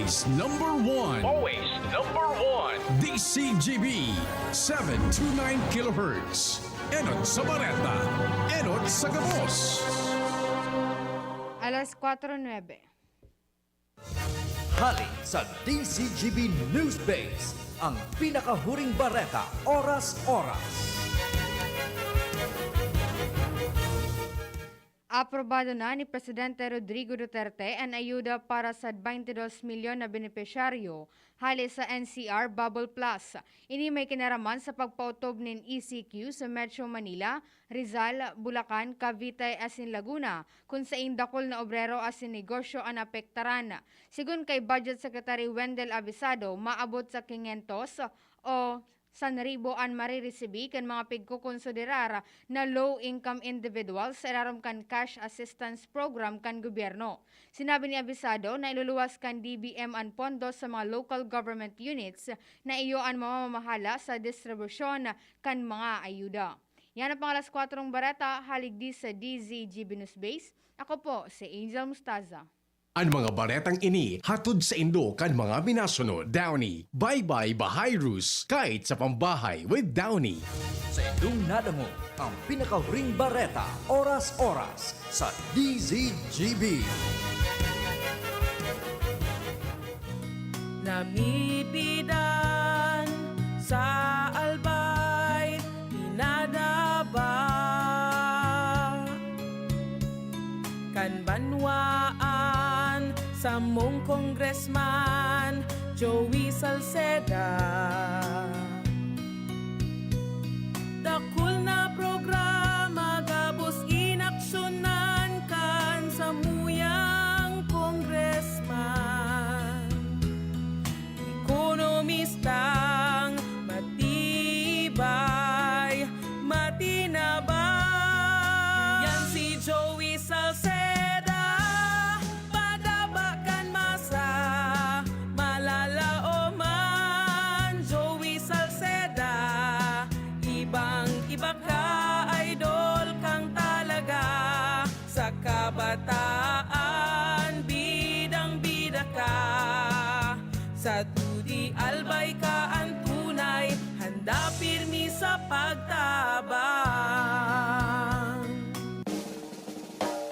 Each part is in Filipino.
Always number one. Always number one. DCGB 729 kHz. Enot sa Bareta. Enot sa Gabos. Alas 4:09. Hali sa DCGB News Base, ang pinakahuring bareta oras-oras. Aprobado na ni Presidente Rodrigo Duterte ang ayuda para sa 22 milyon na benepisyaryo hali sa NCR Bubble Plus. Ini may kinaraman sa pagpautob ng ECQ sa Metro Manila, Rizal, Bulacan, Cavite asin Laguna, kung sa indakol na obrero asin negosyo ang apektaran. Sigun kay Budget Secretary Wendell Avisado, maabot sa 500 o 1,000 ang mariresibi kan mga pigkukonsiderar na low-income individuals sa ilarom kan cash assistance program kan gobyerno. Sinabi ni Avisado na iluluwas kan DBM ang pondo sa mga local government units na iyo ang mamamahala sa distribusyon kan mga ayuda. Yan ang pangalas 4 bareta, haligdi sa DZGB News Base. Ako po si Angel Mustaza. Ang mga baretang ini hatod sa Indo kan mga minasunod. Downy, Bye-Bye Bahay Rus, kahit sa pambahay with Downy. Sa indong nadamo, ang pinakahuring bareta oras-oras sa DZGB. Namipidan sa albay, inadaba kan banwaan sa mong congressman Joey Salceda. Dakul na programa gabos inaksyonan kan sa muyang congressman. Ekonomistang matibay, matinabay. Yan si Joey Salceda. Padabakan masa, malala o man. Joey Salceda, ibang-iba ka, idol kang talaga. Sa kabataan, bidang-bida ka. Sa tudi albay ka ang tunay, handa pirmi sa pagtabang.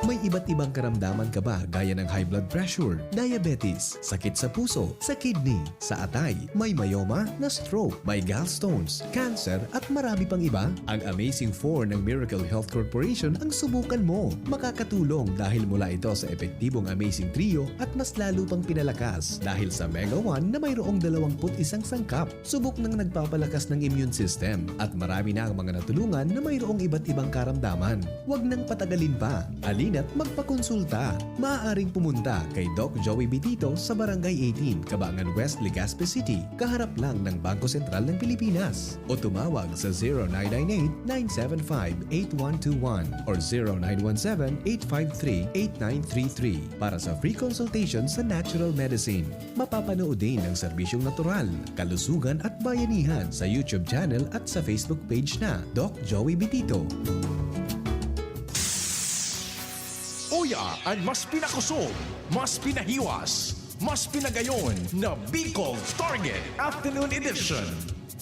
May iba't ibang karamdaman ka ba gaya ng high blood pressure, diabetes, sakit sa puso, sa kidney, sa atay, may myoma na stroke, may gallstones, cancer at marami pang iba? Ang Amazing 4 ng Miracle Health Corporation ang subukan mo. Makakatulong dahil mula ito sa epektibong Amazing Trio at mas lalo pang pinalakas dahil sa Mega 1 na mayroong 21 sangkap. Subok ng nagpapalakas ng immune system at marami na ang mga natulungan na mayroong iba't ibang karamdaman. Huwag nang patagalin pa. Alina't magpakonsulta. Maaaring pumunta kay Doc Joey Bitito sa Barangay 18, Cabangan West, Legazpi City, kaharap lang ng Bangko Sentral ng Pilipinas. O tumawag sa 0998-975-8121 or 0917-853-8933 para sa free consultation sa natural medicine. Mapapanood din ang serbisyong natural, kalusugan at bayanihan sa YouTube channel at sa Facebook page na Doc Joey Bitito. Uya ang mas pinakusog, mas pinahiwas, mas pinagayon na Bicol Target Afternoon Edition.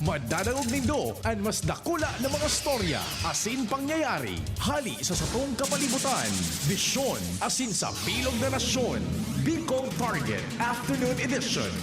Madadangog nindo ang mas dakula na mga storya, asin pangyayari, hali sa satong kapalibutan, bisyon, asin sa bilog na nasyon. Bicol Target Afternoon Edition.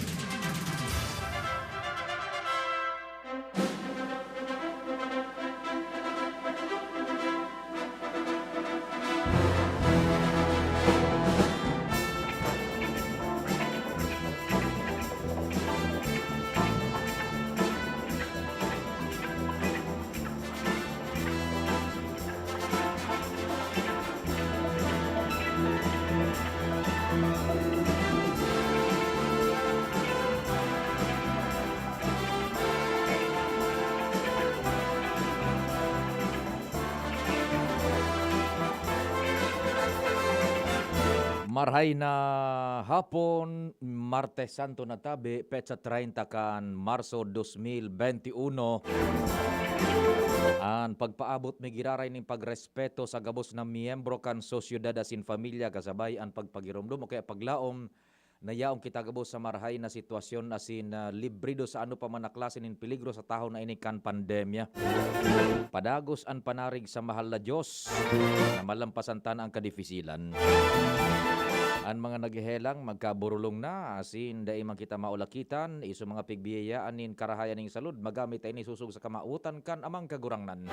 Marhay na hapon, Martes Santo na tabi, petsa 30 kan Marso 2021. An pagpaabot may giraray ning pagrespeto sa gabos na miyembro kan sosyedad asin familia kasabay ang pagpagirumdum o kaya paglaom Nayaong kita gabo sa marhay na sitwasyon asin librido sa ano pa man na klase nin peligro sa taho na ini kan pandemya. Padagos an panarig sa mahal na Diyos na malampasan tan ang kadifisilan. Ang mga naghehelang magkaburulong na asin dai man kita maulakitan iso mga pigbiyayaan nin karahayan ning salud magamit ay ni susug sa kamautan kan amang kagurangnan.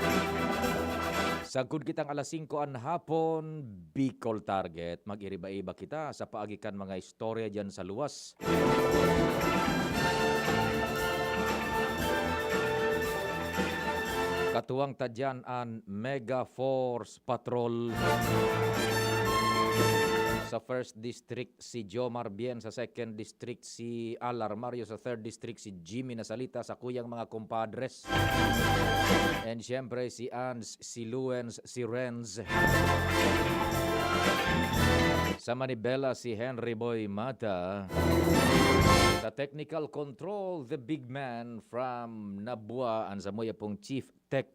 Sagud kitang alas 5 an hapon, Bicol Target. Mag-iriba-iba kita sa paagikan mga istorya dyan sa luwas. Katuwang tadyan ang Mega Force Patrol. Sa 1st District si Jomar Bien, sa 2nd District si Alar Mario, sa 3rd District si Jimmy Nasalita, sa kuyang mga kumpadres. And syempre si Ans, si Luens, si Renz. Sa Manibela si Henry Boy Mata. Sa technical control, the big man from Nabua, ang sa moya pong Chief Tech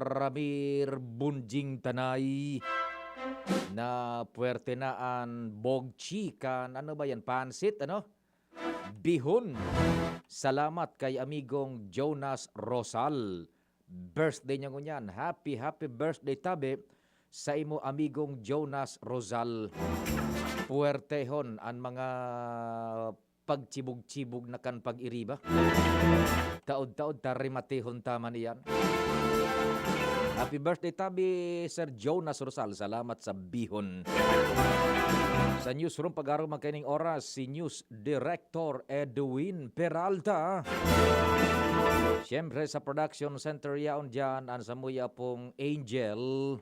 Ramir Bunjing Tanay na puwerte na ang bogchi kan ano ba yan, pansit ano? Bihon. Salamat kay amigong Jonas Rosal. Birthday niya ngunyan. Happy birthday tabi sa imo amigong Jonas Rosal. Puwertehon ang mga pagchibog-chibog na kan pag-iriba. Taod-taod tarimatehon tama niyan. Happy birthday tabi Sir Jonas Rosal. Salamat sa bihon. Sa newsroom pag-araw magkaining oras si News Director Edwin Peralta. Siyempre sa production center yaon dyan ang samuya pong Angel.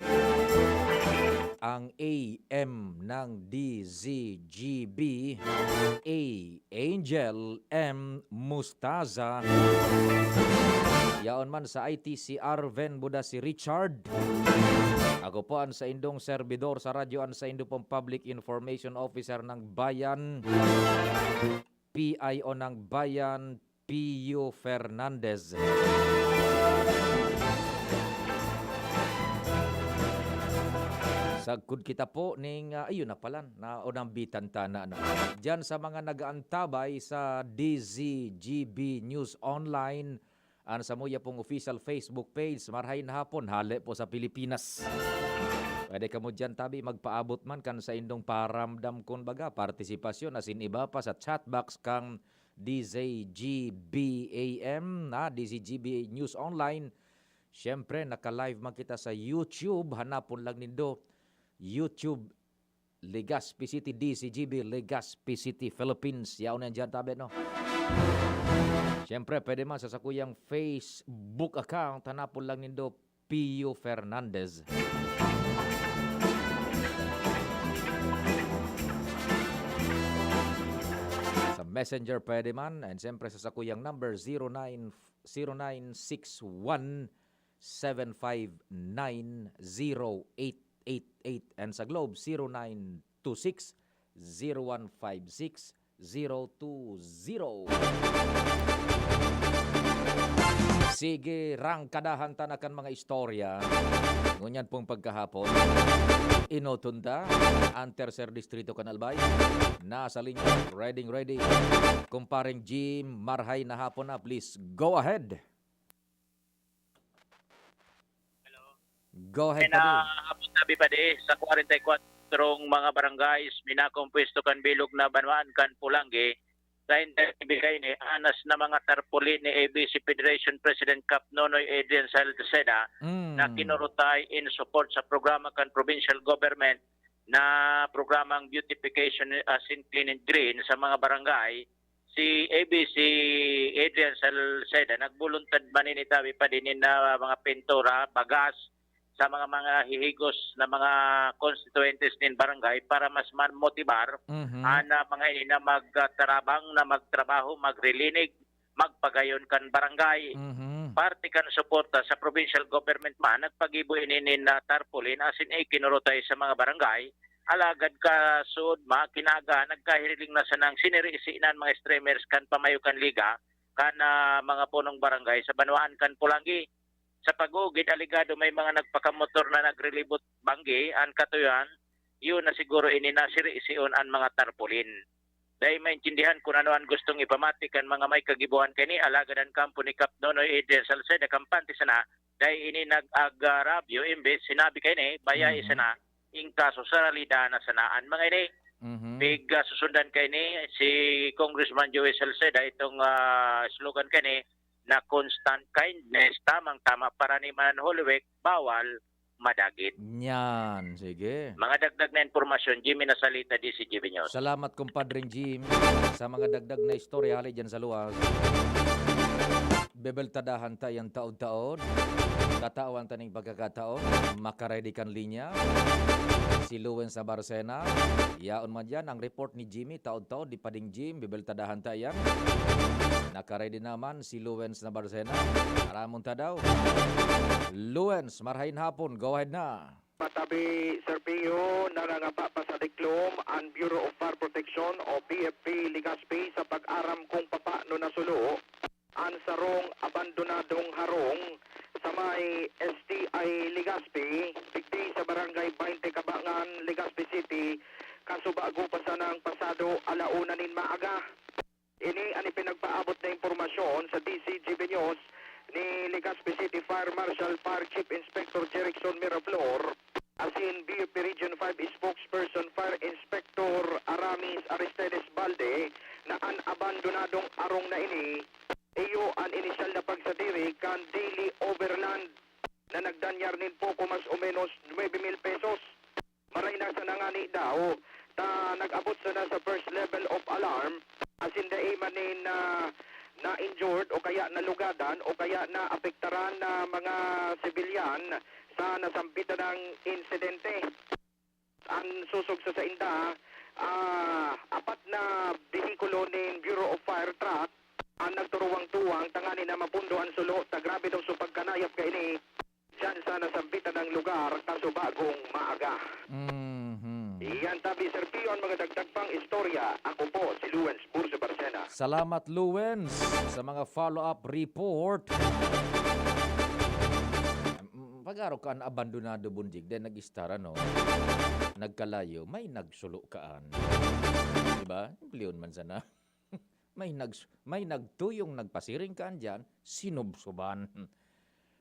Ang AM ng DZGB, Angel M. Mustaza. Yaon man sa IT si Arven Buda si Richard. Ako po ang sa indong servidor sa radyo ang sa indong pong Public Information Officer ng Bayan. PIO ng Bayan, Pio Fernandez. Sagkod kita po ning ayun na pala na unang bitantana na. Diyan sa mga nagaantabay sa DZGB News Online, ang sa muya pong official Facebook page, marhay na hapon, hali po sa Pilipinas. Pwede ka mo dyan tabi magpaabot man kan sa indong paramdam kun baga partisipasyon asin iba pa sa chatbox kang DZGBAM na DZGB News Online. Siyempre naka-live man kita sa YouTube, hanapon lang nindo YouTube Legazpi City DZGB Legazpi City Philippines. Yaon yan dyan tabi no. Siyempre pwede man sa sakuyang Facebook account, hanapon lang nindo Pio Fernandez. Sa Messenger pwede man, and siyempre sa sakuyang number 0969-759-0888 and sa Globe 0926-0156-020. Sige, rangkadahan tanakan mga istorya. Ngunyan pong pagkahapon, inotunda, ang tercer distrito Kanalbay. Nasa linya, ready. Kumparing Jim, marhay na hapon na. Please, go ahead. Hello. Go ahead, Padu. Hapon tabi pa di sa 44 mga barangays, minakong pwesto kan bilog na banwaan kan Pulangge. Sa ibigay ni anas na mga tarpuli ni ABC Federation President Cap Nonoy Adrian Salceda na kinurutay in support sa programa kan provincial government na programang beautification as in clean and green sa mga barangay. Si ABC Adrian Salceda nagbuluntad maninitabi pa din na mga pintura, bagas sa mga hihigos na mga constituentes ng barangay para mas motivar na mga ini na magtarabang, na magtrabaho, magrelinig, magpagayon kan barangay. Parte kan suporta sa provincial government man, nagpagibo ini na tarpaulin asin ay kinurutay sa mga barangay. Alagad ka suod kinaga, nagkahiriling na sanang sinirisinan mga streamers kan pamayukan liga, kan mga punong barangay sa Banwaan kan Pulanggi. Sa pag-ugid aligado may mga nagpakamotor na nagrelibot banggi an katuyan yun na siguro ininasiri isiyon ang mga tarpaulin. Dahil maintindihan kung ano ang gustong ipamatikan mga may kagibuhan kani alagadan kampo ni Kap Nonoy Eden Salceda kampante sana dahil ini nag-agarabyo imbes sinabi kay ni bayay sana in kaso sa realidad na sanaan mga ini big susundan kay ni si Congressman Joey Salceda itong slogan kay ni na constant kindness tamang-tama para ni man Holy Week bawal madagit. Yan, sige. Mga dagdag na informasyon, Jimmy Nasalita, DCGB News. Salamat kumpadring Jim sa mga dagdag na istorya hali dyan sa luwas. Bebeltadahan tayong taon-taon. Katawan taning pagkakataon. Makaredy kan linya. Si Luwens na Barsena. Yaon man dyan ang report ni Jimmy taon-taon di pading Jim. Bebeltadahan tayang. Nakaredy naman si Luwens na Barsena. Aramon ta daw. Luwens, marhain hapon. Go ahead na. Patabi Serpio nangangapa pa sa Diklom ang Bureau of Fire Protection o BFP Legazpi sa pag-aram kung papaano nasulo ang sarong abandonadong harong sa may STI Legazpi, bigti sa barangay 20 Kabangan, Legazpi City, kasubago pa sa ng pasado alauna nin maaga. Ini ang pinagpaabot na impormasyon sa DCGB News ni Legazpi City Fire Marshal Fire Chief Inspector Jerickson Miraflor, asin BFP Region 5 Spokesperson Fire Inspector Aramis Aristedes Balde na ang abandonadong arong na ini iyo ang inisyal na pagsadiri kan daily overland na nagdanyar nin poko mas o menos 9,000 pesos. Maray na sa nangani daw ta nag-abot sa first level of alarm asin daiman nin na injured o kaya nalugadan o kaya na apektaran na mga sibilyan sa nasampitan ng insidente. Ang susog sa inda, apat na behikulo ng Bureau of Fire Truck ang nagturuwang-tuwang tangani na mapundo ang sulo ta grabe daw sa pagkanayap kay ni dyan sa nasampitan ng lugar kaso bagong maaga. Iyan tabi Sir Pio ang mga dagdag pang istorya. Ako po si Luwens Burso Barcena. Salamat Luwens sa mga follow-up report. Pag-araw ka ang abandonado bunjig, then nag-istara no, nagkalayo, may nagsulo kaan. Diba? Leon man sana. may nagtuyong nagpasiring kaan dyan, sinubsuban.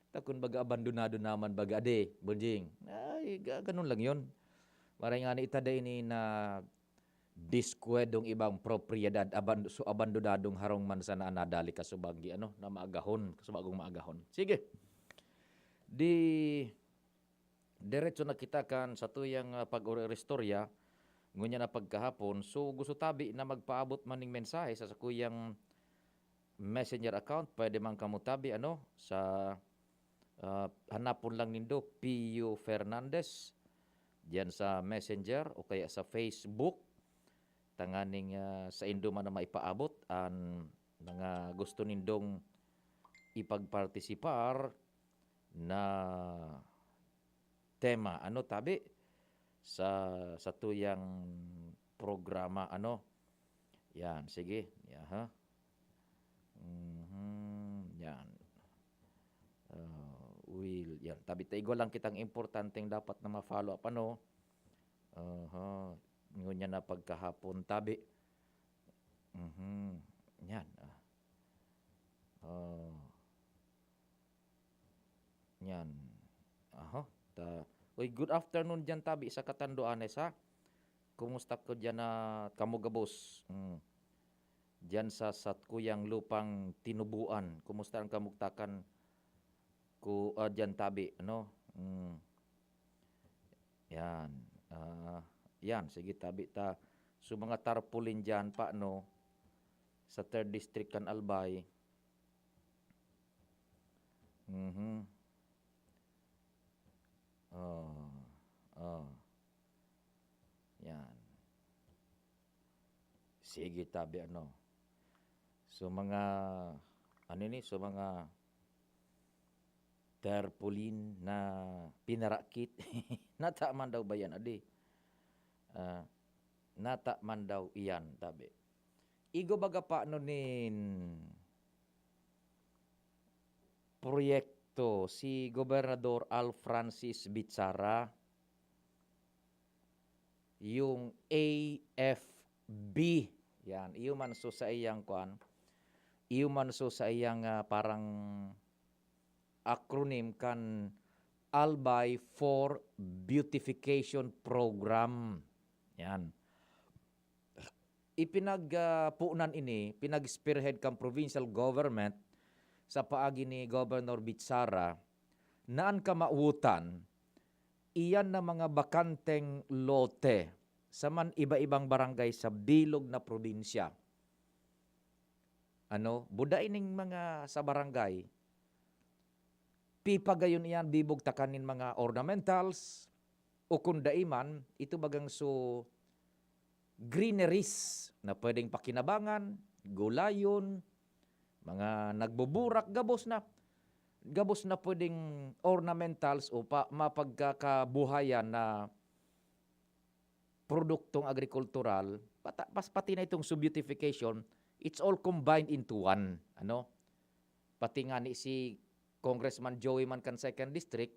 Takon baga abandonado naman baga ade, bunjing. Ay, ganun lang yun. Maray nga ni itaday ni na diskwedong ibang propriedad so abandonadong harong man sana nadali ka subagi ano na maagahon kasubagong maagahon. Sige. Diretso na kita kan sa tuyang pag-restorya ngunya na pagkahapon so gusto tabi na magpaabot maning mensahe sa kuyang messenger account pwede man kamo tabi ano sa hanapon lang nindo Pio Fernandez diyan sa messenger o kaya sa Facebook tanganing sa indo man na maipaabot ang mga gusto nindong ipagpartisipar na tema ano tabi sa tuyang programa ano yan sige yan yan will yan tabi taigo lang kitang importanteng dapat na ma-follow up ano ngunya na pagkahapon tabi yan yan Uy, good afternoon dyan tabi sa Katanduanes ha. Kumusta ko dyan na kamugabos? Dyan sa Satkuyang Lupang Tinubuan. Kumusta ang kamugtakan ko dyan tabi? Ano? Yan. Yan, sige tabi ta. So mga tarpulin dyan pa no. Sa 3rd District kan Albay. Yan. Sige tabi ano. So mga so mga tarpaulin na pinarakit. Nata man daw ba yan adi? Nata man daw iyan tabi. Igo baga pa no nin proyekto si Gobernador Al Francis Bitsara yung AFB. Yan, iyo man so sa iyang kuan. Iyo man so sa iyang parang acronym kan Albay for Beautification Program. Yan. Ipinagpuunan ini, pinag-spearhead kang provincial government sa paagi ni Governor Bitsara naan kamautan iyan na mga bakanteng lote sa man iba-ibang barangay sa bilog na probinsya. Buday ning mga sa barangay, pipagayon iyan bibog takanin mga ornamentals o kung daiman, ito bagang so greeneries na pwedeng pakinabangan, gulayon, mga nagbuburak, gabos na pwedeng ornamentals o mapagkakabuhayan na produktong agrikultural, pati na itong beautification, it's all combined into one. Pati nga ni si Congressman Joey man kan 2nd District,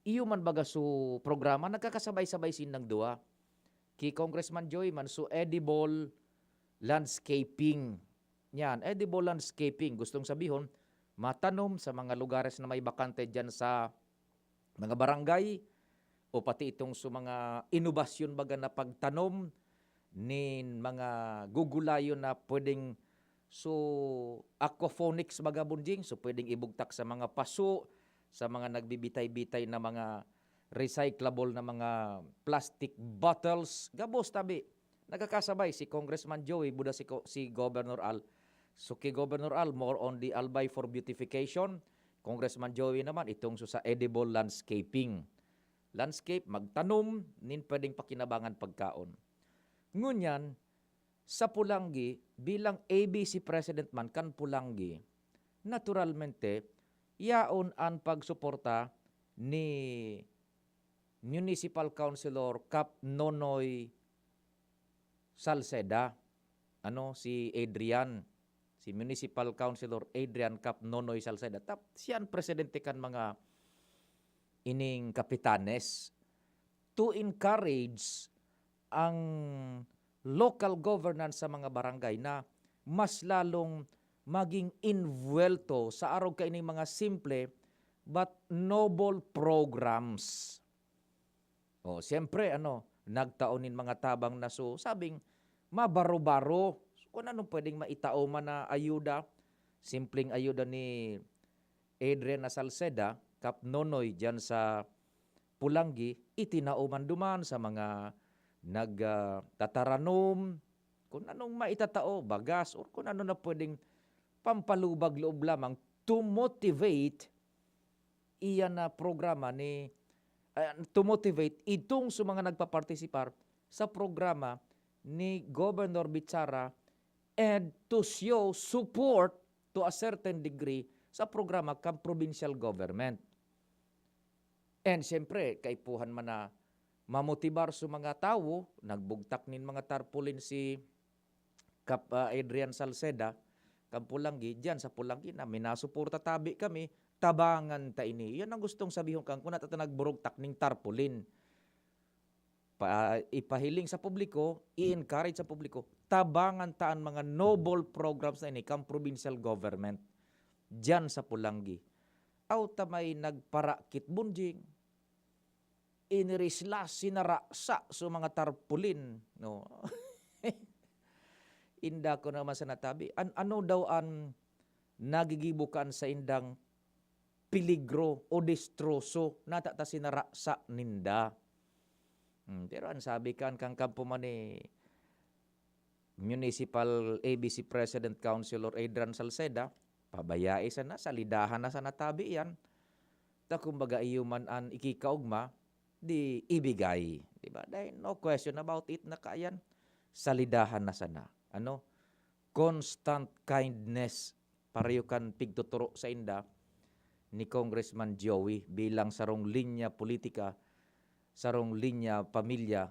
iyo man baga su programa, nagkakasabay-sabay sinang dua. Ki Congressman Joey man su edible landscaping. Yan, edible landscaping. Gustong sabihon, matanom sa mga lugares na may bakante dyan sa mga barangay, o pati itong sa mga inobasyon baga na pagtanom nin mga gugulayon na pwedeng so aquaponics baga bunjing, so pwedeng ibugtak sa mga paso, sa mga nagbibitay-bitay na mga recyclable na mga plastic bottles. Gabos tabi. Nagkakasabay si Congressman Joey buda si Governor Al. So kay Governor Al more on the Albay for Beautification. Congressman Joey naman itong sa edible landscaping. Landscape, magtanom, nin pwedeng pakinabangan pagkaon. Ngunyan, sa Pulangi, bilang ABC President man kan Pulangi, naturalmente, yaon ang pagsuporta ni Municipal Councilor Cap Nonoy Salceda, si Adrian, si Municipal Councilor Adrian Cap Nonoy Salceda. Siyan presidente kan mga ining kapitanes to encourage ang local governance sa mga barangay na mas lalong maging invuelto sa araw kaining mga simple but noble programs. Siyempre nagtaonin mga tabang na so sabing mabaro-baro. Kung anong pwedeng maitao man na ayuda, simpleng ayuda ni Adrian Salceda, Cap Nonoy dyan sa Pulangi, itinauman duman sa mga nagtataranom, kung anong maitatao, bagas, o kung ano na pwedeng pampalubag loob lamang to motivate iyan na programa to motivate itong sa mga nagpapartisipar sa programa ni Governor Bitsara and to show support to a certain degree sa programa kang provincial government. And siyempre, kaipuhan man na mamotibar sa mga tao, nagbugtak nin mga tarpaulin si Cap Adrian Salceda, Pulangi, dyan sa Pulangi na minasuporta tabi kami, tabangan ta ini. Yan ang gustong sabihon kang kung natin nagburugtak ning tarpaulin. Ipahiling sa publiko, i-encourage sa publiko, tabangan taan mga noble programs na ini kang provincial government dyan sa Pulangi. Auta may nagparakit bunjing, inirislas, sinaraksa sa mga tarpaulin. No? Inda ko naman sa natabi. Ano daw ang nagigibukan sa indang peligro o destroso natata sinaraksa ninda. Pero ang sabi kang kampo man Municipal ABC President Councilor Adrian Salceda, pabayai sana, salidahan na sa natabi yan. Kumbaga iyo man ang ikikaugma, di ibigay. Diba? Dahil no question about it na kayan, salidahan na sana. Constant kindness, pareho kan pigtuturo sa inda ni Congressman Joey bilang sarong linya politika, sarong linya pamilya,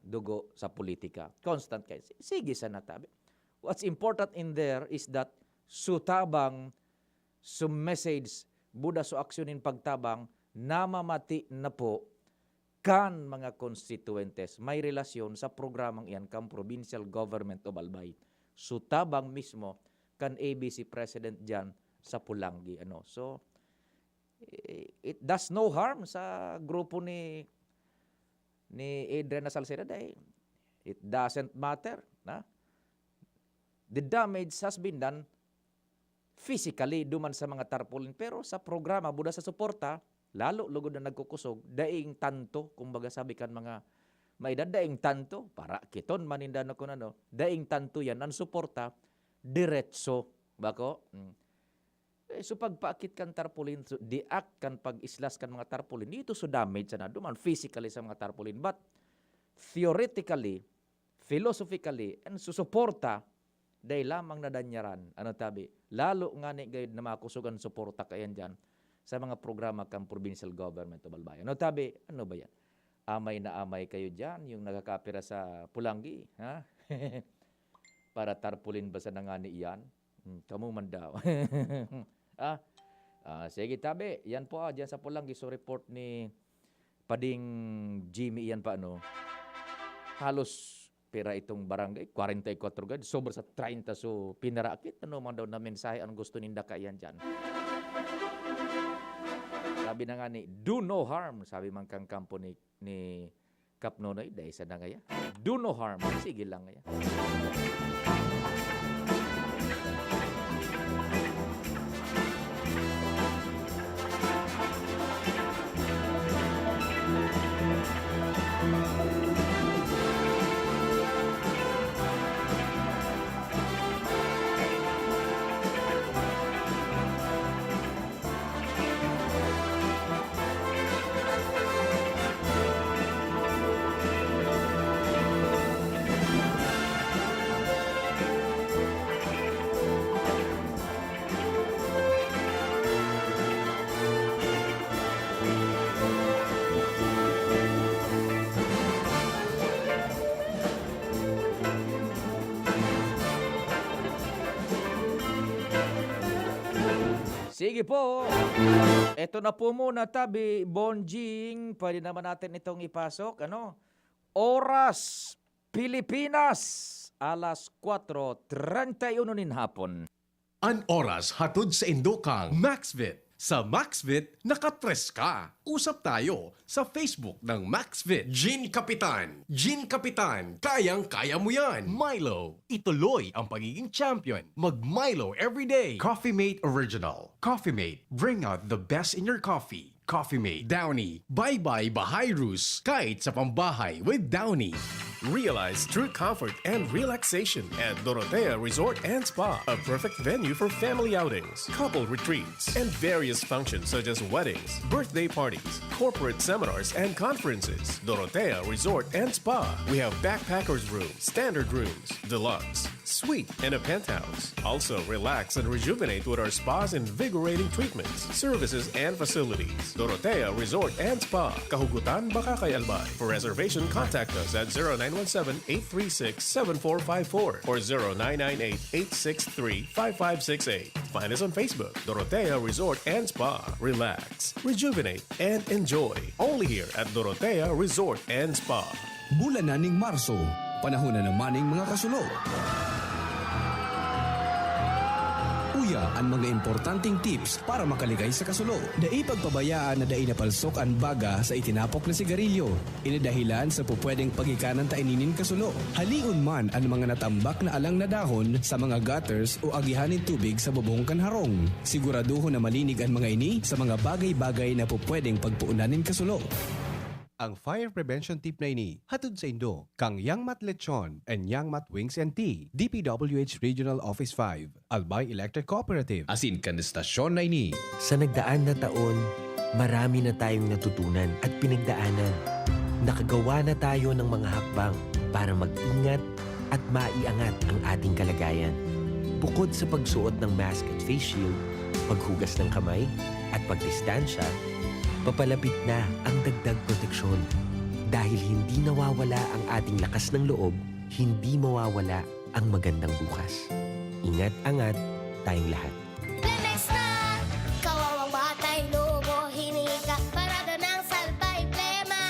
dugo sa politika. Constant kindness. Sige sa natabi. What's important in there is that sutabang, message, buda so aksyonin pagtabang, namamati na po kan mga constituentes may relasyon sa programang iyan kan Provincial Government of Albay. Sutabang mismo kan ABC President dyan sa Pulangi. So, it does no harm sa grupo ni Adriana Salceda dahil it doesn't matter. The damage has been done physically duman sa mga tarpaulin, pero sa programa, buda sa suporta, lalo lugod na nagkukusog, daing tanto, kumbaga sabi kan mga maedad, daing tanto, para kiton maninda na kung daing tanto yan, ang suporta, diretso, bako? So pagpaakit kan tarpaulin, so diak kan pag-islas kan mga tarpaulin, dito so damage na duman physically sa mga tarpaulin, but theoretically, philosophically, and susuporta, dahil lamang nadanyaran, lalo nga ni gayud na makusugan suporta kayan dyan sa mga programa kang provincial government of Albay. Ano ba yan? Amay na amay kayo dyan, yung nagkakapira sa Pulangi, ha? Para tarpulin ba sa nangani iyan? Kamu man daw. Sige tabi, yan po dyan sa Pulangi. So report ni Pading Jimmy yan pa halos pera itong barangay, 44 gad, sobra sa 30 so pinarakit. Ano man daw na mensahe ang gusto ninda kayan dyan? Sabi na nga ni, do no harm, sabi man kang kampo ni Kap Nonoy, dahil sa na ngaya. Do no harm, sige lang ngaya. Sige po. Ito na po muna tabi, Bonjing. Pwede naman natin itong ipasok. Oras Pilipinas, alas 4:31 nin hapon. An oras hatod sa Indokang Maxvit. Sa Maxvit, nakatres ka. Usap tayo sa Facebook ng Maxvit. Gin Kapitan. Gin Kapitan, kayang-kaya mo yan. Milo, ituloy ang pagiging champion. Mag-Milo everyday. Coffee Mate Original. Coffee Mate, bring out the best in your coffee. Coffee Mate. Downy. Bye-bye Bahay Rus. Kahit sa pambahay with Downy. Realize true comfort and relaxation at Dorotea Resort and Spa, a perfect venue for family outings, couple retreats, and various functions such as weddings, birthday parties, corporate seminars, and conferences. Dorotea Resort and Spa. We have backpackers rooms, standard rooms, deluxe, suite, and a penthouse. Also, relax and rejuvenate with our spa's invigorating treatments, services, and facilities. Dorotea Resort and Spa, Kahugutan, Bakakay, Albay. For reservation, contact us at 0917-836-7454 or 0998-863-5568. Find us on Facebook, Dorotea Resort and Spa. Relax, rejuvenate, and enjoy. Only here at Dorotea Resort and Spa. Bulan na ning Marso, panahon na naman ng mga kasulo. Uya ang mga importanteng tips para makaligay sa kasulo. Dai pagpabayaan na dai napalsok ang baga sa itinapok na sigarilyo. Inadahilan sa pupwedeng pagikanan ta ininin kasulo. Haliun man ang mga natambak na alang na dahon sa mga gutters o agihanin tubig sa bubong kanharong. Siguraduho na malinig ang mga ini sa mga bagay-bagay na pupwedeng pagpuunanin kasulo. Ang fire prevention tip na ini, hatod sa Indo, kang Yangmat Lechon and Yangmat Wings and Tea, DPWH Regional Office 5, Albay Electric Cooperative. Asin kan stasyon na ini. Sa nagdaan na taon, marami na tayong natutunan at pinagdaanan. Nakagawa na tayo ng mga hakbang para mag-ingat at maiangat ang ating kalagayan. Bukod sa pagsuot ng mask at face shield, paghugas ng kamay at pagdistansya, papalapit na ang dagdag proteksyon. Dahil hindi nawawala ang ating lakas ng loob, hindi mawawala ang magandang bukas. Ingat-angat tayong lahat. Lemes na! Kawawang batay, lumo, hinika, parada ng salbay, plema.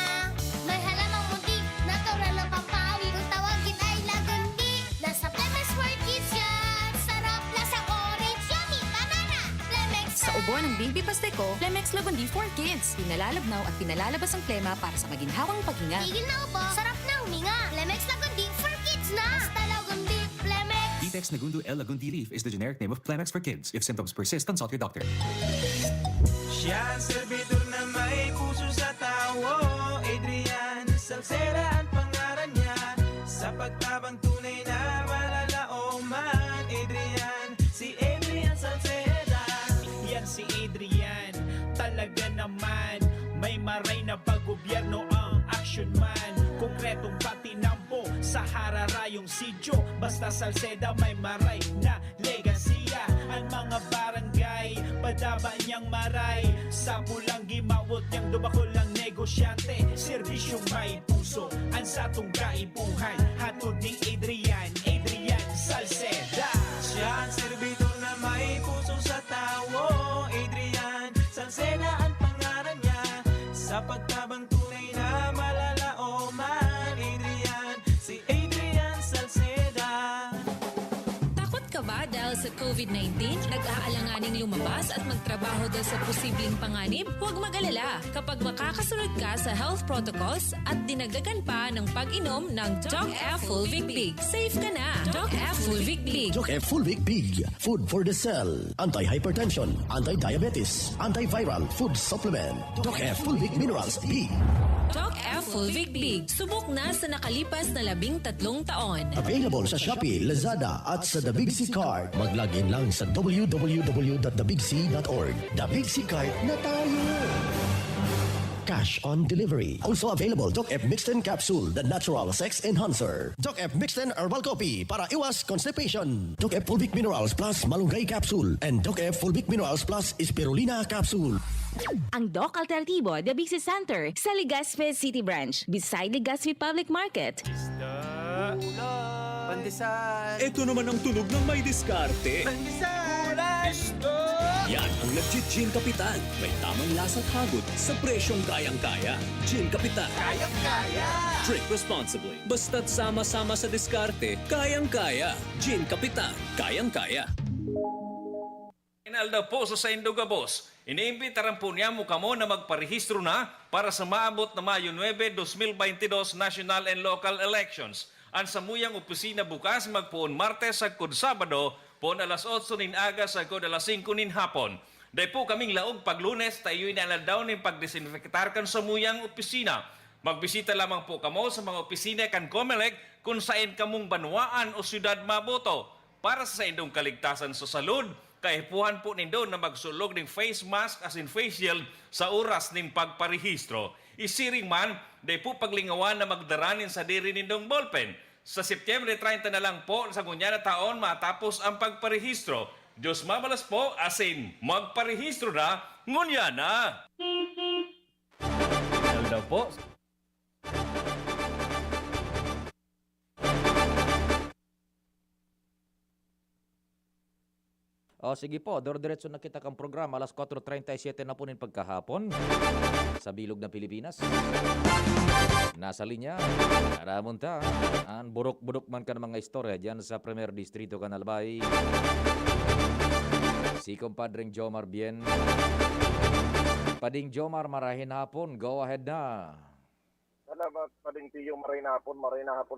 buo ng Baby Pasteco, Flemex Lagundi for Kids. Pinalalabnaw at pinalalabas ang plema para sa maginhawang paghinga. Tigil na upo, sarap na huminga. Flemex Lagundi for Kids na! Basta Lagundi, Flemex! Detex Nagundu L. Lagundi Leaf is the generic name of Flemex for kids. If symptoms persist, consult your doctor. Siya ang servidor na may puso sa tao. Adrian Salceda ang pangalan niya. Sa pagtabang tunay na malalaoman. Adrian, si Adrian Salceda. Yan si Adrian, talaga naman. May maray na pag-gobyerno ang action man. Konkretong patinampo sa hararayong sidyo. Basta Salceda may maray na legasiya. Ang mga barangay, padaba niyang maray. Sa pulang gimawot niyang dubakol ang negosyante. Serbisyong may puso, ang satong kaibuhan. Hatod ni Adrian, Adrian Salceda. Siya ang servidor na may puso sa tao. Adrian Salceda ang pangalan niya. Sa pagtabang tunay na malalaoman. Adrian, si Adrian Salceda. Takot ka ba dahil sa COVID-19? Nag-aalanganing lumabas at magtrabaho dahil sa posibleng panganib? Huwag mag-alala kapag makakasunod ka sa health protocols at dinagdagan pa ng pag-inom ng Doc F Fulvic Big. Safe ka na! Doc F Fulvic Big. Doc F Fulvic Big. Food for the cell. Anti-hypertension. Anti-diabetes. Antiviral food supplement. Doc F Fulvic Minerals B. Doc F Fulvic Big. Subok na sa nakalipas na 13 taon. Available sa Shopee, Lazada at sa The Big C Card. Mag-login lang sa www.thebigc.org. The Big C Card na tayo! Cash on delivery. Also available, Doc F Mixten Capsule, the natural sex enhancer. Doc F Mixten Herbal Coffee para iwas constipation. Doc F Fulvic Minerals Plus Malunggay Capsule and Doc F Fulvic Minerals Plus Spirulina Capsule. Ang Doc Alternativo, The Big C Center, sa Legazpi City Branch, beside Legazpi Public Market. Pandesal. Ito naman ang tunog ng may diskarte. Pandesal. Yan ang legit Gin Kapitan. May tamang lasa at hagod sa presyong kayang-kaya. Gin Kapitan. Kayang-kaya. Drink responsibly. Basta't sama-sama sa diskarte, kayang-kaya. Gin Kapitan. Kayang-kaya. Inaldaw po sa Induga Boss. Iniimbitaran po niya mo kamo na magparehistro na para sa maabot na Mayo 9, 2022 National and Local Elections. Ang samuyang opisina bukas magpuon Martes sagkod Sabado pon alas 8 nin aga sagkod alas 5 nin hapon. Dahil po kaming laog pag Lunes tayo'y naladaw ning pagdesinfektar kan samuyang opisina. Magbisita lamang po kamo sa mga opisina kan Comelec kung saan kamong banwaan o syudad maboto para sa indong kaligtasan sa salud. Kaipuhan po nindo na magsulog ng face mask as in face shield sa oras ng pagparehistro. Isiring man, day po paglingawan na magdaranin sa diri nindong ballpen. Sa Setyembre 30 na lang po sa gunya na taon matapos ang pagparehistro. Diyos mabalas po as in magparehistro na, ngunya na. Daw po. O sige po, doro-diretso na kita kang programa. Alas 4:37 na po nin pagkahapon sa Bilog ng Pilipinas. Nasa linya, naramunta ang burok-burok man ka ng mga istorya dyan sa Premier Distrito Canalbay. Si Compadring Jomar Bien. Pading Jomar, marahin hapon. Go ahead na. Salamat Pading Tiyo, maray na hapon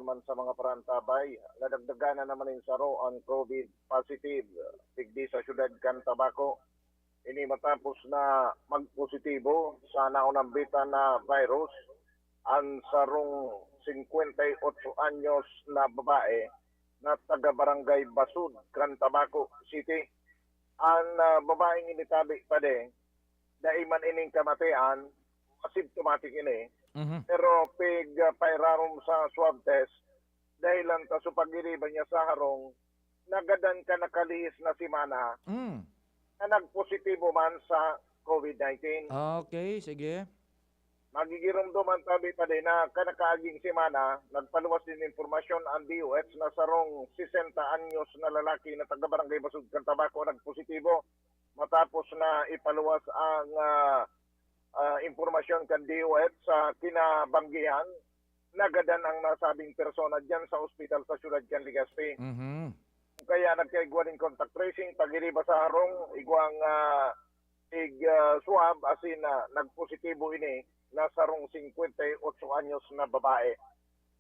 man sa mga parantabay. Nadagdagan na naman in saro ang COVID positive. Tigdi sa syudad kan Tabaco. Ini matapos na magpositibo sa naunang bita na virus. Ang sarong 58 anyos na babae na taga-barangay Basud, kan Tabaco City. Ang babaeng initabi pa din, daiman ining kamatian, asymptomatic ini. Pero pig pairarom sa swab test dahilan ta sa pagiriba niya sa harong nagadan ka nakalihis na simana na nagpositibo man sa COVID-19. Okay, sige. Magigirumduman tabi pa din na kanakaaging simana nagpaluwas din informasyon ang DOH na sarong 60 anyos na lalaki na taga-barangay Basud kan Tabaco nagpositibo matapos na ipaluwas ang informasyon kan DOH sa kinabanggihan nagadan ang nasabing persona dyan sa ospital sa syudad kan Legazpi. Kaya nagkaigwa ng contact tracing pagiriba sa harong igwang swab asin nagpositibo ini nasa rong 58 anyos na babae.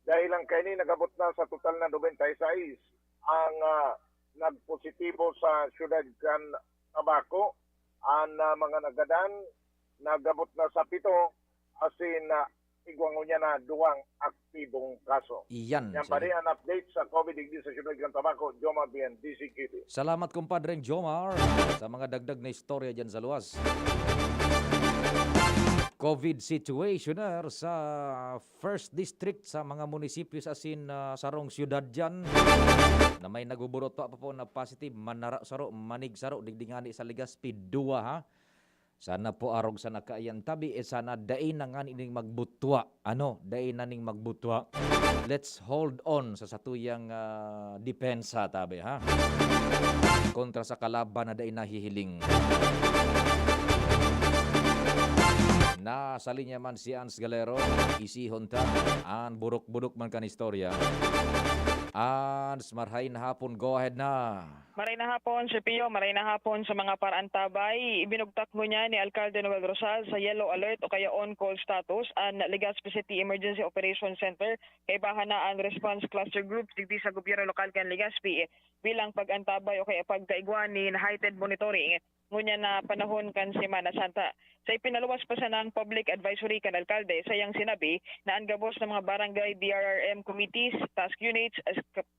Dahil lang kay ni nagabot na sa total na 96 ang nagpositibo sa syudad kan Tabaco. Ang mga nagadan nagabot na sa 7 asin igwango niya na 2 aktibong kaso. Iyan. Yan pa rin ang update sa COVID-19 sa syudad kan Tabaco. Jomar Bien, DCQB. Salamat kumpadreng Jomar sa mga dagdag na istorya dyan sa luwas. COVID situationer sa First District sa mga munisipyo sa sarong syudad dyan na may naguburot pa po na positive manara saro manig saro digdingani sa Legazpi 2 ha. Sana po arog sa nakaayan tabi sana dain na nga ining magbutwa. Dain na ning magbutwa. Let's hold on sa satuyang depensa tabi ha. Kontra sa kalaban na dain nahihiling. Na sa linya man si Ans Galero, isihon ta, an buruk-buruk man kan istorya. Ans, marhay na hapon, go ahead na. Maray na hapon, si Pio. Maray na hapon sa mga parantabay. Ibinugtak mo niya ni Alcalde Noel Rosal sa yellow alert o kaya on-call status ang Legazpi City Emergency Operations Center kay bahana ang response cluster group digdi sa gobyerno lokal kan Legazpi bilang pag-antabay o kaya pagkaigwan ni heightened monitoring ngunya na panahon kan Semana Santa. Sa ipinaluwas pa sa ng public advisory kan Alcalde, sayang sinabi na ang gabos ng mga barangay DRRM committees, task units,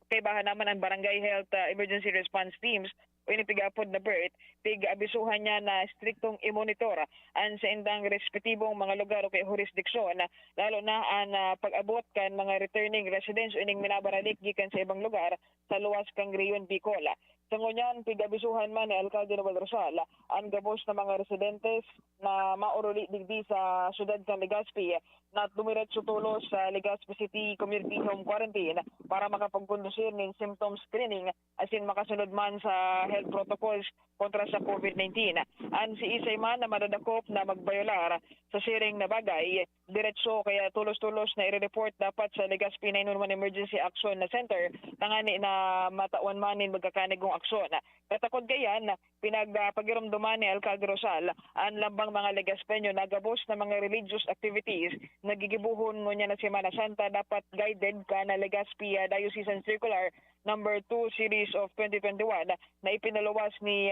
kay bahan naman ang barangay health emergency response teams o inipigapod na BERT, pig-abisuhan niya na striktong imonitor ang sa indang respetibong mga lugar o kay jurisdiksyon, lalo na ang pag-abot kan mga returning residents o ining minabaralik gikan sa ibang lugar sa luwas kang Riyon Bicol. Sa ngunyan, pig-abisuhan man ni Alcalde Noel Rosal ang gabos na mga residentes na mauruli digdi sa syudad ng Legazpi na dumiretso tulos sa Legazpi City Community Home Quarantine para makapagkondusir ng symptom screening asin makasunod man sa health protocols kontra sa COVID-19. Ang si Isay man na madadakop na magbayolar sa siring na bagay, diretso kaya tulos-tulos na i-report dapat sa Legazpi 911 Emergency Action Center tangani na matawan manin magkakanigong aksyon. Katakod gayan, pinagpagiramduman ni Alcalde Rosal ang lambang mga Legazpeño na gabos na mga religious activities nagigibuhon mo niya na Semana Santa dapat guided ka na Legazpi Diocesan Circular number 2 series of 2021 na ipinaluwas ni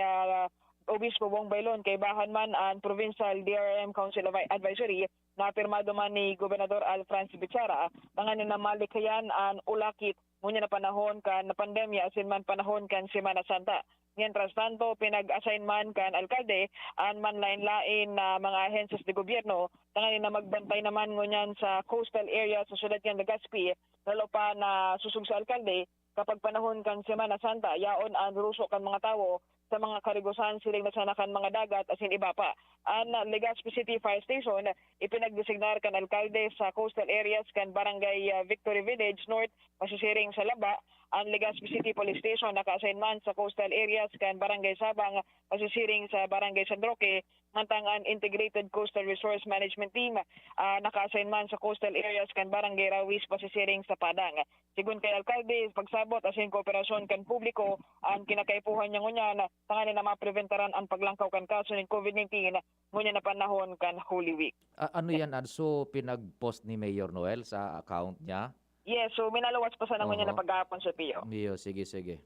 Obispo Bong Bailon kay bahan man ang Provincial DRM Council of Advisory na pirmado man ni Gobernador Al Francis Bichara tanganin na malikayan ang ulakit ngunya na panahon kan na pandemya asin man panahon kan Semana Santa. Mientras tanto, pinag-assign man kan alkalde ang manlain-lain na mga ahensas de gobyerno tanganin na magbantay naman ngunyan sa coastal area sa syudad ng Legazpi lalo pa na susug sa alkalde kapag panahon kan Semana Santa yaon ang ruso kan mga tawo sa mga karigusan siling nasanakan mga dagat asin iba pa. Ang Legazpi City Fire Station ipinagdesignar kan alkalde sa coastal areas kan Barangay Victory Village North masisiring sa Laba. Ang Legazpi City Police Station naka-assign man sa coastal areas kan Barangay Sabang masisiring sa Barangay San Roque mantang ang Integrated Coastal Resource Management Team naka-assign man sa coastal areas kan Barangay Rawis masisiring sa Padang. Sigun kay alkalde pagsabot asin kooperasyon kan publiko ang kinakaipuhan niya ngunyan tanganin na mapreventaran ang paglangkaw kan kaso ng COVID-19 ngunyan na panahon kan Holy Week. Ano yan, Adso, pinag-post ni Mayor Noel sa account niya? Yes, so minaluwas pa sa ngunyan na paghapon sa PIO. Sige.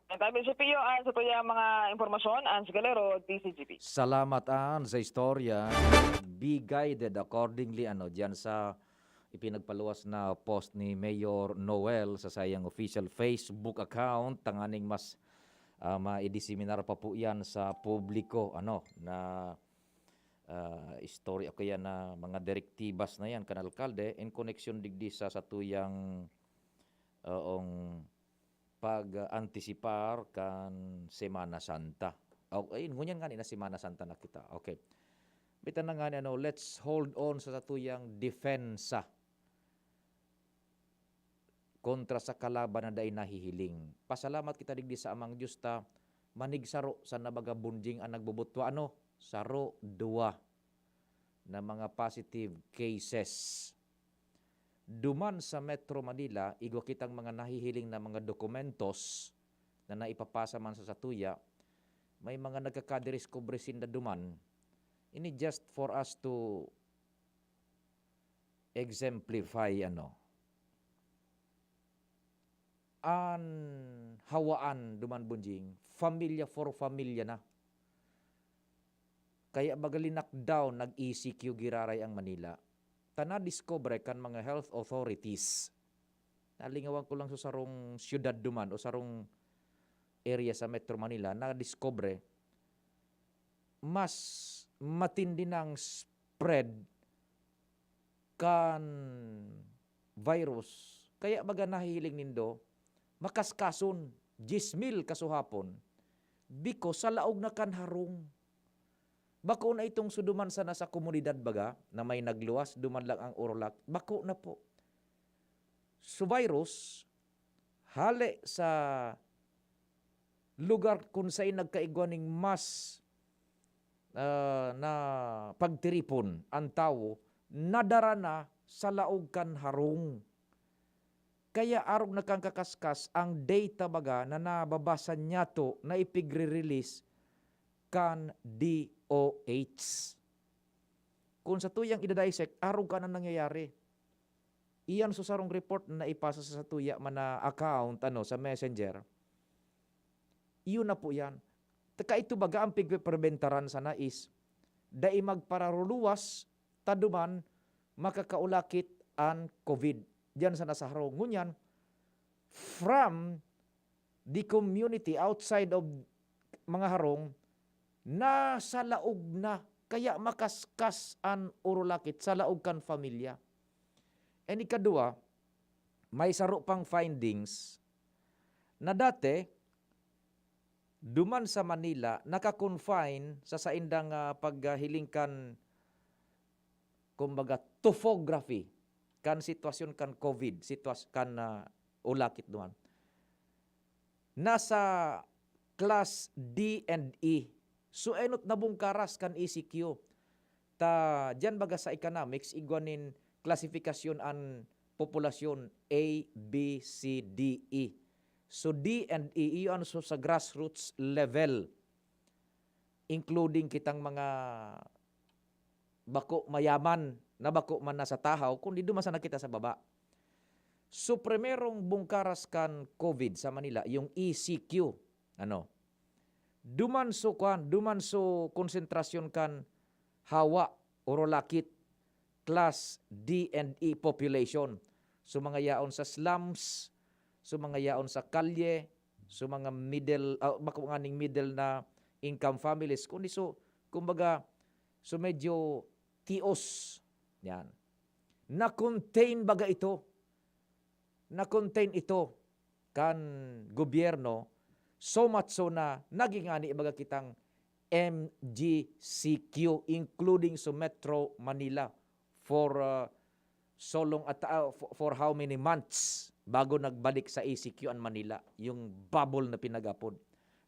Ang tabi sa PIO, sa tuyang mga impormasyon, Ans Galero, DCGP. Salamat, An, sa istorya. Be guided accordingly, dyan sa ipinagpaluwas na post ni Mayor Noel sa sayang official Facebook account. Tanganing mas maidiseminar pa po yan sa publiko, na istorya o kaya na mga direktibas na yan kan alkalde in connection digdi sa tuyang pag-antisipar kan Semana Santa. Okay, ngunyan nga ni na Semana Santa na kita. Okay. Bitan na nga ni let's hold on sa tuyang defensa kontra sa kalaban na day nahihiling. Pasalamat kita digdi sa amang Diyos ta manigsaro sa nabagabunjing ang nagbubutwa saro 2 na mga positive cases. Duman sa Metro Manila, igo kitang mga nahihiling na mga dokumentos na naipapasa man sa satuya, may mga nagkakadiriskubre sinda duman Ini just for us to exemplify an hawaan duman bunjing, familia for familia na. Kaya bagalinak daw nag-ECQ giraray ang Manila. Tana discover kan mga health authorities. Nalingawan ko lang sa sarong syudad duman o sarong area sa Metro Manila na discover mas matindi ng spread kan virus. Kaya baga nahihiling nindo makaskason 10,000 kasuhapon because sa laog na kan harong. Bako na itong suduman sana sa komunidad baga na may nagluwas, duman lang ang Orlac. Bako na po. So virus, hali sa lugar kung saan nagkaigwaning mas na pagtiripon ang tao, nadara na sa laog kan harong. Kaya arog na kang kakaskas ang data baga na nababasa niya to na ipigre-release kan DOH. Kung sa tuyang idadisect, arog ka na nangyayari. Iyan sa sarong report na ipasa sa tuya man na account sa messenger. Iyon na po yan. Taka ito baga ang pigprebentaran sa nais. Dai magpararuluwas, taduman, makakaulakit ang COVID. Diyan sa nasa harong. Ngunyan, from the community outside of mga harong, nasa laog na. Kaya makaskas ang urulakit sa laog kan familia. And ikadua, may saro pang findings na dati, duman sa Manila, naka-confine sa saindang paghilingkan, kumbaga, topography, kan sitwasyon kan COVID, sitwasyon kan ulakit duman. Nasa class D and E. So enot na bungkaras kan ECQ. Ta diyan baga sa economics igwanin klasifikasyon an populasyon A, B, C, D, E. So D and E iyon so sa grassroots level, including kitang mga bako mayaman na bako man na sa tahaw kundi dumasa na kita sa baba. So primerong bungkaras kan COVID sa Manila yung ECQ. Duman so konsentrasyon kan hawa o lakit class D and E population. So mga yaon sa slums, so mga yaon sa kalye, so mga middle na income families. Kundi so, kumbaga, so medyo tios. Yan. Na-contain baga ito. Na-contain ito kan gobyerno so much so na naging ani baga kitang MGCQ including so Metro Manila for so long at for how many months bago nagbalik sa ECQ ang Manila yung bubble na pinagapod.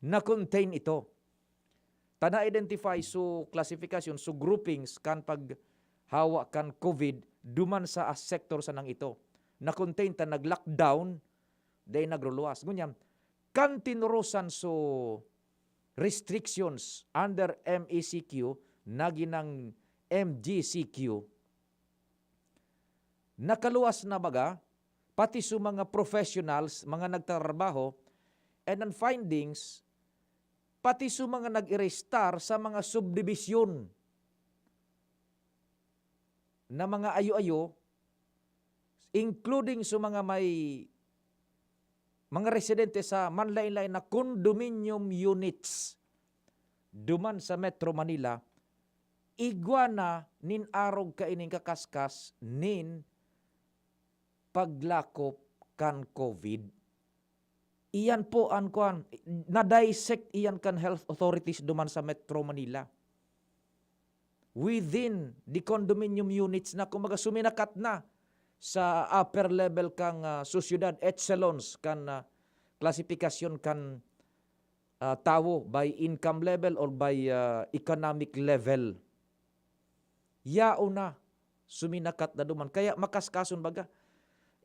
Na-contain ito. Tana-identify so classification so groupings kan paghawa kan COVID duman sa sector sa nang ito. Na-contain ta nag-lockdown day nagruluwas. Ngunyam, kan tinurusan so restrictions under MECQ naginang MGCQ nakaluwas na baga pati sa mga professionals, mga nagtatrabaho and ang findings pati sa mga nag-restar sa mga subdivision na mga ayo-ayo including sa mga may mga residente sa manlain-lain na condominium units duman sa Metro Manila, igwana nin arog kaining kakaskas nin paglakop kan COVID. Iyan po ang kuan, na-dissect iyan kan health authorities duman sa Metro Manila. Within the condominium units na kumbaga suminakat na sa upper level kang susyudad echelons kan klasifikasyon kan tao by income level or by economic level. Yao na suminakat na duman. Kaya makaskason baga.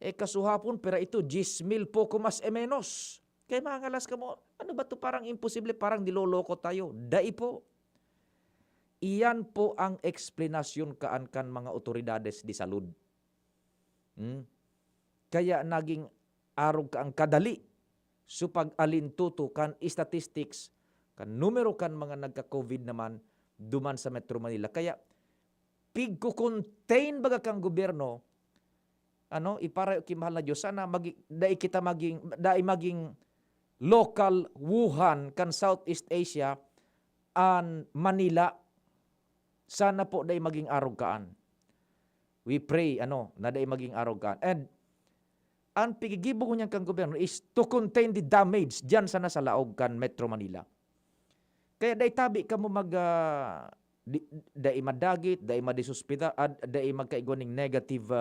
Kasuhapon pera ito 10,000 poco mas menos. Kaya mangalas ka mo, ano ba to parang imposible, parang niloloko tayo. Dai po. Iyan po ang eksplanasyon kaan kan mga otoridades di salud. Kaya naging arog ka ang kadali supag alintuto kan statistics kan numero kan mga nagka-COVID naman duman sa Metro Manila. Kaya pigko-contain baga kang gobyerno iparayo ki mahal na Diyos sana dai maging local Wuhan kan Southeast Asia and Manila. Sana po dai maging arog kaan. We pray na dai maging arog kaan. And ang pigigibo ko niyang kang gobyerno is to contain the damage diyan sana sa laog kan Metro Manila. Kaya dai tabi ka mo dai madagit, dai madisuspita, dai magkaigwaning negative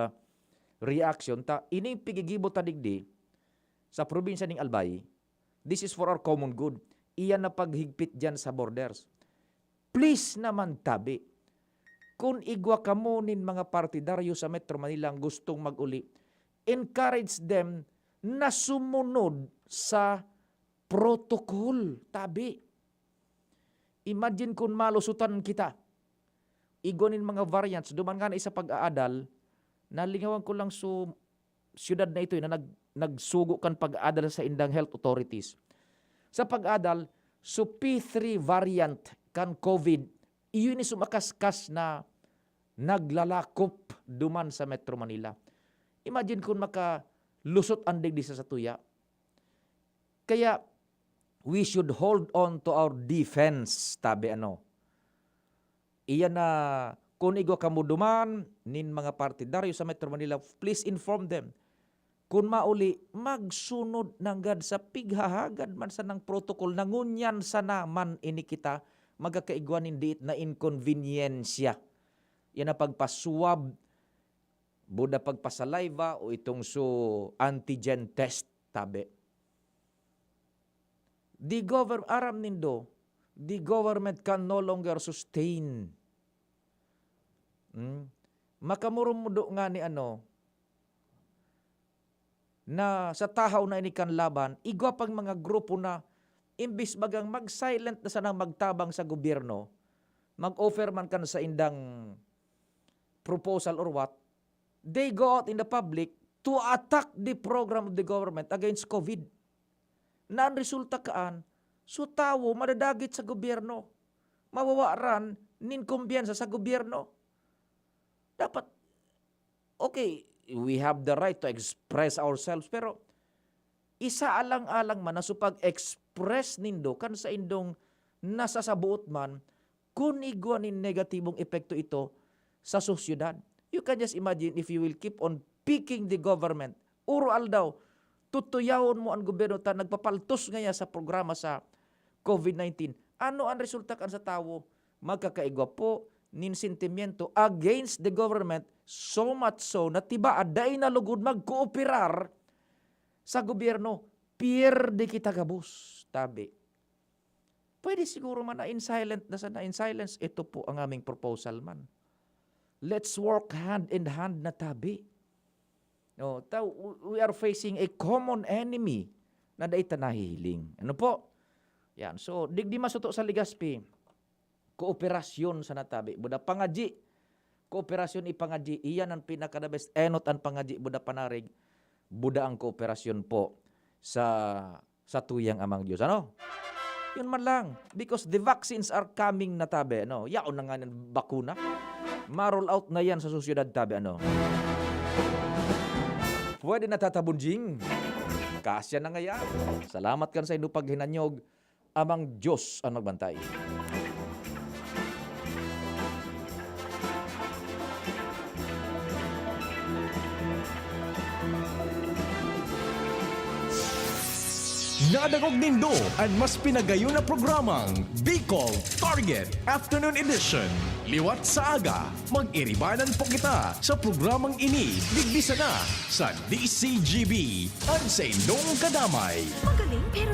reaction ta ini pigigibo ta digdi sa probinsya ning Albay. This is for our common good. Iyan na paghigpit diyan sa borders. Please naman tabi. Kung igwa kamo nin mga partidaryo sa Metro Manila ang gustong maguli, encourage them na sumunod sa protocol. Tabi. Imagine kung malusutan kita. Igwanin mga variants. Duman nga na isa pag-aadal, nalingawan ko lang siyudad na ito na nagsugo kan pag-aadal sa indang health authorities. Sa pag-aadal, P3 variant kan COVID, iyon ni sumakaskas na naglalakop duman sa Metro Manila. Imagine kung makalusot ang digdi sa tuya. Kaya, we should hold on to our defense, tabi Iyan na, kung igwa kamo duman, nin mga partidaryo sa Metro Manila, please inform them. Kung mauli, magsunod nanggad sa pighahagad man sa ng protocol, nangunyan sa naman ini kita, magkakaigwanin diit na inconveniensya. Yan na pagpaswab, buda pagpasalaiva o itong antigen test, tabi. The government can no longer sustain. Makamurumudo nga ni na sa tahaw na inikan laban, igwa pang mga grupo na imbis bagang mag-silent na sanang magtabang sa gobyerno, mag-offer man kan sa indang proposal or what, they go out in the public to attack the program of the government against COVID. Na ang resulta kaan, tawo madadagit sa gobyerno, mawawaran nin kumbiyansa sa gobyerno. Dapat, okay, we have the right to express ourselves, pero isa alang-alang man na supag-express nindo kan sa indong nasasabuot man, kung igwanin negatibong epekto ito sa sosyedad. You can just imagine if you will keep on picking the government. Urual daw, tutuyawon mo ang gobyerno ta nagpapaltos ngaya sa programa sa COVID-19. Ano ang resulta kan sa tawo? Magkakaigwa po nin sentimiento against the government, so much so na tiba aday na lugod magkooperar sa gobyerno. Pierde kita gabus, tabi. Pwede siguro man na in silence, ito po ang aming proposal man. Let's work hand in hand na tabi. We are facing a common enemy na dahi nahihiling. Ano po? Yan. So, digdi masuto sa Legazpi, kooperasyon sa natabi. Buda pangaji, kooperasyon ipangaji, iyan ang pinaka-best enot ang pangaji, buda panarig, buda ang kooperasyon po sa tuyang amang Diyos. Ano? Yun man lang. Because the vaccines are coming na tabi. Yaon na nga ng bakuna. Ma-roll out na yan sa sosyedad tabi. Pwede na tatabunjing. Kasya na nga yan. Salamat kan sa inyo paghinanyog. Amang Diyos ang magbantay. Nadagog nindo ang mas pinagayon na programang Bicol Target Afternoon Edition. Liwat sa aga, mag-iribanan po kita sa programang ini. Digbisa na sa DCGB. Ang sa inyong kadamay. Magaling pero